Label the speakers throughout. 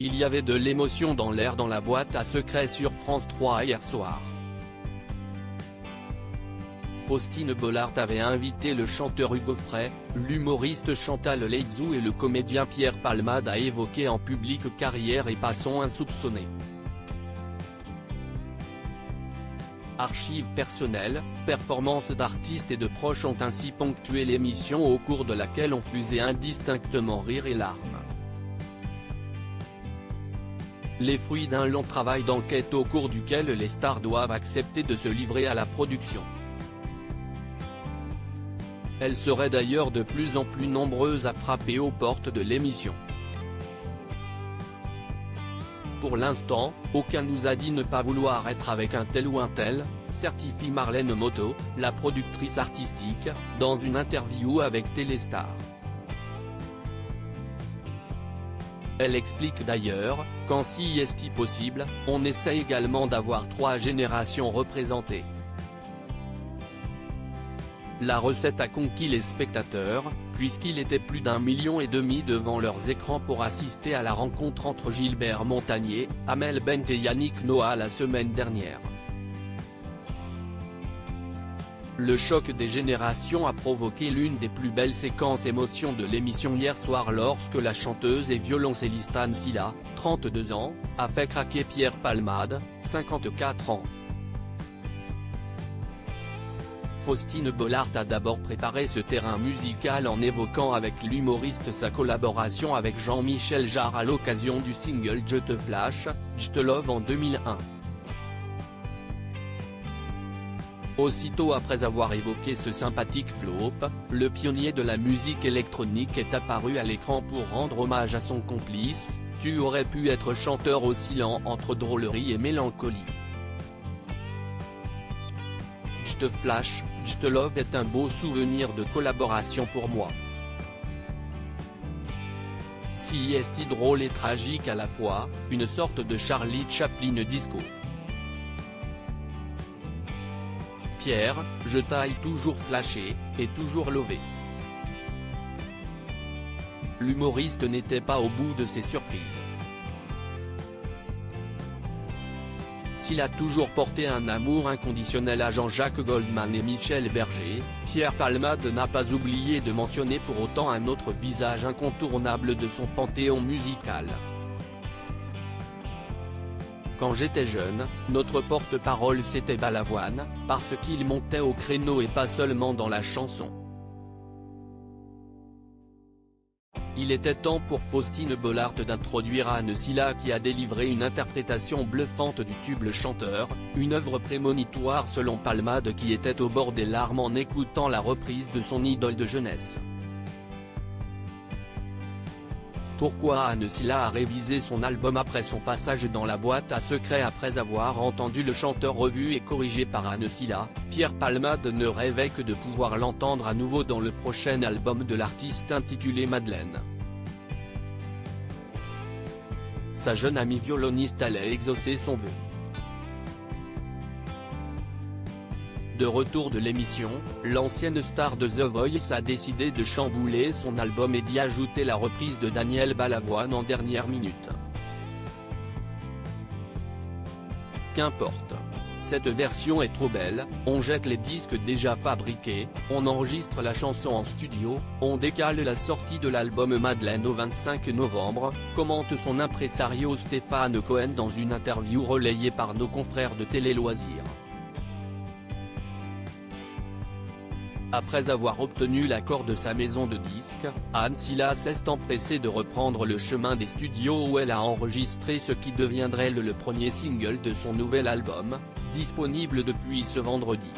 Speaker 1: Il y avait de l'émotion dans l'air dans la boîte à secrets sur France 3 hier soir. Faustine Bollaert avait invité le chanteur Hugo Frey, l'humoriste Chantal Laizou et le comédien Pierre Palmade à évoquer en public carrière et passons insoupçonnés. Archives personnelles, performances d'artistes et de proches ont ainsi ponctué l'émission au cours de laquelle on fusait indistinctement rire et larmes. Les fruits d'un long travail d'enquête au cours duquel les stars doivent accepter de se livrer à la production. Elles seraient d'ailleurs de plus en plus nombreuses à frapper aux portes de l'émission. Pour l'instant, aucun nous a dit ne pas vouloir être avec un tel ou un tel, certifie Marlène Moto, la productrice artistique, dans une interview avec Téléstar. Elle explique d'ailleurs, qu'en si est possible, on essaie également d'avoir 3 générations représentées. La recette a conquis les spectateurs, puisqu'il était plus d'1,5 million devant leurs écrans pour assister à la rencontre entre Gilbert Montagné, Amel Bent et Yannick Noah la semaine dernière. Le choc des générations a provoqué l'une des plus belles séquences émotions de l'émission hier soir lorsque la chanteuse et violoncelliste Anne Silla, 32 ans, a fait craquer Pierre Palmade, 54 ans. Faustine Bollaert a d'abord préparé ce terrain musical en évoquant avec l'humoriste sa collaboration avec Jean-Michel Jarre à l'occasion du single Je te flash, Je te love en 2001. Aussitôt après avoir évoqué ce sympathique flop, le pionnier de la musique électronique est apparu à l'écran pour rendre hommage à son complice, « Tu aurais pu être chanteur oscillant entre drôlerie et mélancolie. Je te flash, Je te love est un beau souvenir de collaboration pour moi. Si est drôle et tragique à la fois, une sorte de Charlie Chaplin disco. Pierre, je t'aille toujours flashé, et toujours lové. » L'humoriste n'était pas au bout de ses surprises. S'il a toujours porté un amour inconditionnel à Jean-Jacques Goldman et Michel Berger, Pierre Palmade n'a pas oublié de mentionner pour autant un autre visage incontournable de son panthéon musical. Quand j'étais jeune, notre porte-parole c'était Balavoine, parce qu'il montait au créneau et pas seulement dans la chanson. Il était temps pour Faustine Bollaert d'introduire Anne Silla qui a délivré une interprétation bluffante du tube Le Chanteur, une œuvre prémonitoire selon Palmade qui était au bord des larmes en écoutant la reprise de son idole de jeunesse. Pourquoi Anne Silla a révisé son album après son passage dans la boîte à secrets après avoir entendu Le Chanteur revu et corrigé par Anne Silla, Pierre Palmade ne rêvait que de pouvoir l'entendre à nouveau dans le prochain album de l'artiste intitulé Madeleine. Sa jeune amie violoniste allait exaucer son vœu. De retour de l'émission, l'ancienne star de The Voice a décidé de chambouler son album et d'y ajouter la reprise de Daniel Balavoine en dernière minute. Qu'importe. Cette version est trop belle, on jette les disques déjà fabriqués, on enregistre la chanson en studio, on décale la sortie de l'album Madeleine au 25 novembre, commente son impresario Stéphane Cohen dans une interview relayée par nos confrères de Télé Loisirs. Après avoir obtenu l'accord de sa maison de disques, Anne Silla s'est empressée de reprendre le chemin des studios où elle a enregistré ce qui deviendrait le premier single de son nouvel album, disponible depuis ce vendredi.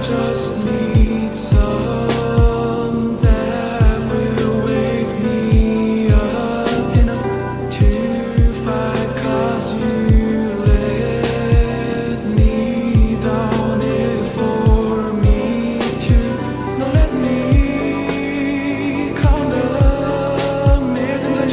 Speaker 2: Just need some that will wake me up enough to fight, 'cause you let me down it for me to. Now let me count the minutes I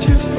Speaker 2: to